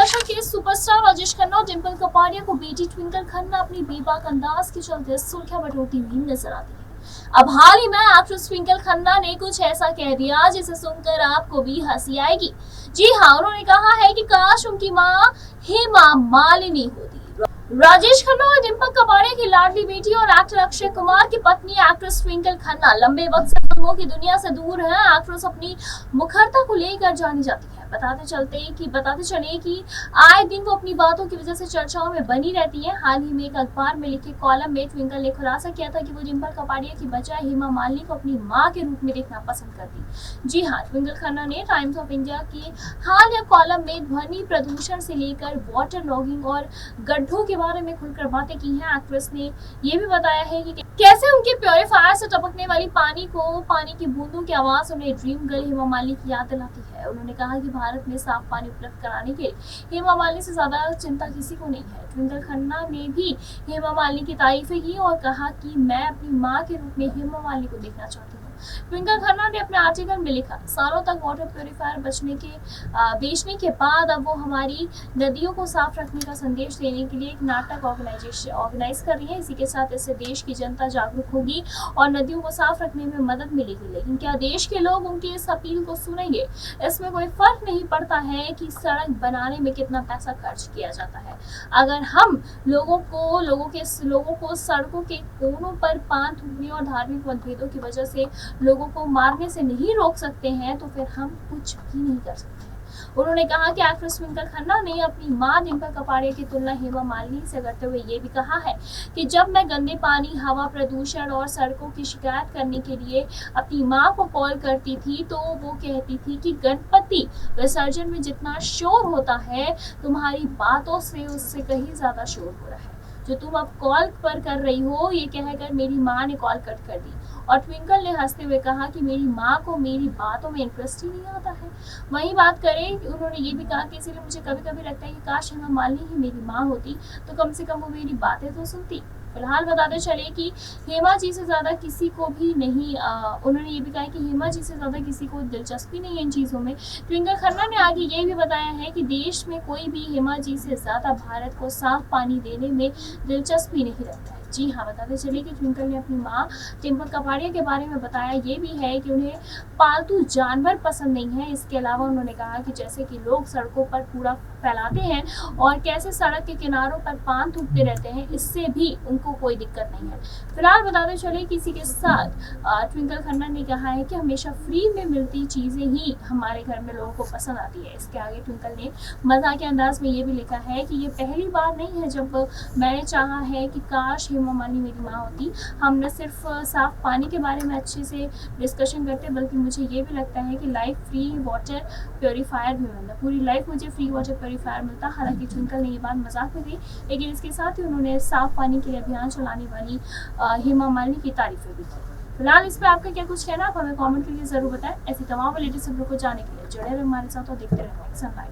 दशक के सुपरस्टार राजेश खन्ना और डिंपल कपाड़िया को बेटी ट्विंकल खन्ना अपनी बेबाक अंदाज के चलते सुर्खियां बटोरती हुई नजर आती है। अब हाल ही में एक्ट्रेस ट्विंकल खन्ना ने कुछ ऐसा कह दिया जिसे सुनकर आपको भी हंसी आएगी। जी हाँ, उन्होंने कहा है कि काश उनकी मां हेमा मालिनी होती। राजेश खन्ना और डिंपल कपाड़िया की लाडली बेटी और एक्टर अक्षय कुमार की पत्नी एक्ट्रेस ट्विंकल खन्ना लंबे वक्त से फिल्मों की दुनिया से दूर है। एक्ट्रेस अपनी मुखरता को लेकर जानी जाती है। बताते चले कि आए दिन वो अपनी बातों की वजह से चर्चाओं में बनी रहती है। हाल ही में एक अखबार में लिखे कॉलम में ट्विंकल ने खुलासा किया था कि वो डिंपल कपाड़िया की बजाय हेमा मालिनी को अपनी मां के रूप में देखना पसंद करती। जी हाँ, ट्विंकल खन्ना ने टाइम्स ऑफ इंडिया की हालिया कॉलम में ध्वनि प्रदूषण से लेकर वाटर लॉगिंग और गड्ढों के बारे में खुलकर बातें की हैं। एक्ट्रेस ने ये भी बताया है कि कैसे उनके प्योरीफायर से टपकने वाली पानी की बूंदों की आवाज उन्हें ड्रीम गर्ल हेमा मालिनी की याद दिलाती है। उन्होंने कहा कि भारत में साफ पानी उपलब्ध कराने के लिए हेमा मालिनी से ज्यादा चिंता किसी को नहीं है। ट्विंकल खन्ना ने भी हेमा मालिनी की तारीफें की और कहा कि मैं अपनी मां के रूप में हेमा मालिनी को देखना चाहती हूँ। ट्विंकल खन्ना ने अपने आर्टिकल में लिखा, सालों तक वाटर प्योरीफायर बेचने के बाद अब वो हमारी नदियों को साफ रखने का संदेश देने के लिए एक नाटक ऑर्गेनाइज कर रही है। इसी के साथ इससे देश की जनता जागरूक होगी और नदियों को साफ रखने में मदद मिलेगी। लेकिन क्या देश के लोग उनकी इस अपील को सुनेंगे? इसमें कोई फर्क नहीं पड़ता है कि सड़क बनाने में कितना पैसा खर्च किया जाता है। अगर हम लोगों को सड़कों के कोनों पर पान थूकने और धार्मिक मतभेदों की वजह से लोगों को मारने से नहीं रोक सकते हैं तो फिर हम कुछ भी नहीं कर सकते हैं। उन्होंने कहा कि एक्ट्रेस ट्विंकल खन्ना ने अपनी मां डिंपल कपाड़िया की तुलना हेमा मालिनी से करते हुए ये भी कहा है कि जब मैं गंदे पानी, हवा प्रदूषण और सड़कों की शिकायत करने के लिए अपनी मां को कॉल करती थी तो वो कहती थी कि गणपति विसर्जन में जितना शोर होता है तुम्हारी बातों से उससे कहीं ज्यादा शोर हो रहा है। जो तुम अब कॉल पर कर रही हो, ये कहकर मेरी मां ने कॉल कट कर दी। और ट्विंकल ने हंसते हुए कहा कि मेरी मां को मेरी बातों में इंटरेस्ट ही नहीं आता है। वहीं बात करें, उन्होंने ये भी कहा कि इसीलिए मुझे कभी कभी लगता है कि काश हेमा मालिनी ही मेरी मां होती तो कम से कम वो मेरी बातें तो सुनती। फिलहाल बताते चले कि हेमा जी से ज्यादा किसी को भी नहीं उन्होंने ये भी कहा कि हेमा जी से ज्यादा किसी को दिलचस्पी नहीं है इन चीजों में। ट्विंकल खन्ना ने आगे ये भी बताया है कि देश में कोई भी हेमा जी से ज्यादा भारत को साफ पानी देने में दिलचस्पी नहीं रखता है। जी हाँ, बताते चले कि ट्विंकल ने अपनी मां डिंपल कपाड़िया के बारे में बताया ये भी है कि उन्हें पालतू जानवर पसंद नहीं है। इसके अलावा उन्होंने कहा कि जैसे कि लोग सड़कों पर कूड़ा फैलाते हैं और कैसे सड़क के किनारों पर पान थूकते रहते हैं, इससे भी उनको कोई दिक्कत नहीं है। फिलहाल बताते चले कि इसी के साथ ट्विंकल खन्ना ने कहा है कि हमेशा फ्री में मिलती चीजें ही हमारे घर में लोगों को पसंद आती है। इसके आगे ट्विंकल ने मजाकिया अंदाज में ये भी लिखा है कि ये पहली बार नहीं है जब मैंने चाहा है कि काश हेमा मालिनी मेरी मां होती। हम न सिर्फ साफ पानी के बारे में अच्छे से डिस्कशन करते बल्कि मुझे ये भी लगता है कि लाइफ फ्री वाटर प्योरीफायर भी मिलता, पूरी लाइफ मुझे फ्री वाटर प्योरीफायर मिलता। हालांकि ट्विंकल ने ये बात मजाक में दी, लेकिन इसके साथ ही उन्होंने साफ पानी के लिए अभियान चलाने वाली हेमा मालिनी की तारीफें भी की। फिलहाल इस पर आपका क्या कुछ कहना, आप हमें कमेंट करके जरूर बताएं। ऐसी तमाम लेटेस्ट खबरों को जानने के लिए जुड़े रहे हमारे साथ और देखते रहे सनलाइट।